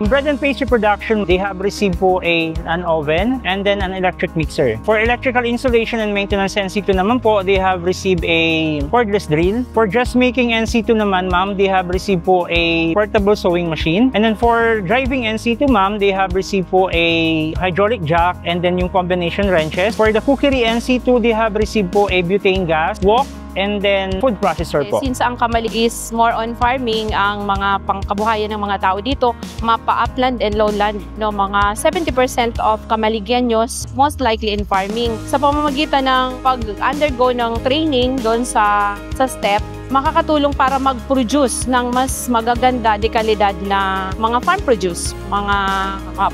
Bread and pastry production, they have received po an oven and then an electric mixer. For electrical installation and maintenance NC2 naman po, they have received a cordless drill. For just making NC2 naman, ma'am, they have received po a portable sewing machine. And then for driving NC2, ma'am, they have received po a hydraulic jack and then yung combination wrenches. For the cookery NC2, they have received po a butane gas, wok, and then food processor po. Since ang Kamali is more on farming, ang mga pangkabuhayan ng mga tao dito, mapa upland and lowland, no, mga 70% of Kamaligyanos most likely in farming. Sa pamamagitan ng pag-undergo ng training doon sa step, makakatulong para mag-produce ng mas magaganda de kalidad na mga farm produce, mga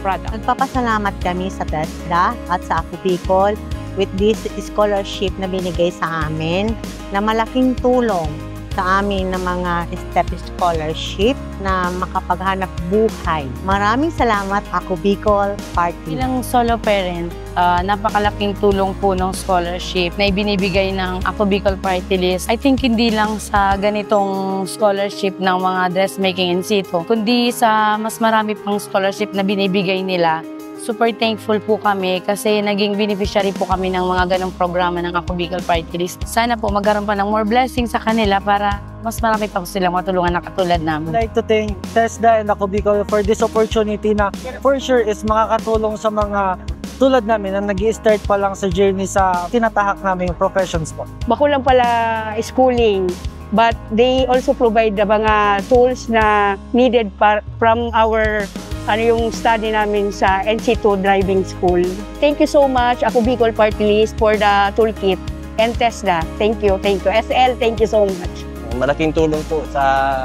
product. Nagpapasalamat kami sa TESDA at sa Ako Bicol with this scholarship na binigay sa amin na malaking tulong sa amin ng mga STEP scholarship na makapaghanap buhay. Maraming salamat, Ako Bicol Party. Bilang solo parent, napakalaking tulong po ng scholarship na ibinibigay ng Ako Bicol Party List. I think hindi lang sa ganitong scholarship ng mga dressmaking NC2, kundi sa mas marami pang scholarship na binibigay nila. Super thankful po kami kasi naging beneficiary po kami ng mga ganong programa ng Ako Bicol Party List. Sana po magkaroon pa ng more blessings sa kanila para mas marami pa po silang matulungan na katulad namin. I'd like to thank TESDA and Ako Bicol for this opportunity na for sure is makakatulong sa mga tulad namin na nag-i-start pa lang sa journey sa tinatahak namin professions po. Bako lang pala schooling, but they also provide the mga tools na needed from our yung study namin sa NC2 Driving School. Thank you so much, Ako Bicol Party List, for the toolkit. And TESDA, thank you, thank you. SL, thank you so much. Malaking tulong po sa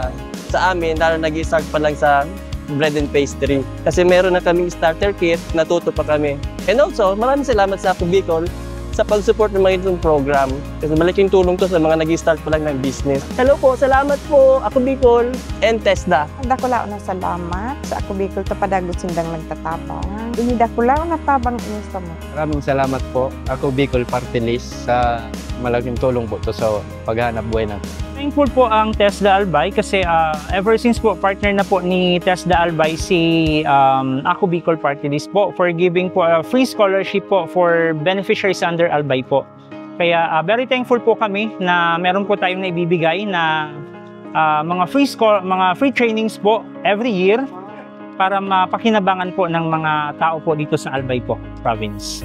amin, lalo nag-i-start pa lang sa bread and pastry. Kasi meron na kaming starter kit, natuto pa kami. And also, maraming salamat sa Ako Bicol sa pag-support ng mga itong program. Kasi malaking tulong to sa mga nag-i-start pa lang ng business. Hello po, salamat po, Ako Bicol and TESDA. Dakula na salamat sa Ako Bicol ta padagot sindang nagtatabang. Ini dakula na tabang inista mo. Maraming salamat po, Ako Bicol Party List, sa malaking tulong po to sa paghahanap buhay natin. Thankful po ang TESDA Albay kasi ever since po partner na po ni TESDA Albay si Ako Bicol Party List po for giving po a free scholarship po for beneficiaries under Albay po. Kaya very thankful po kami na meron po tayong naibibigay na mga free trainings po every year para mapakinabangan po ng mga tao po dito sa Albay po province.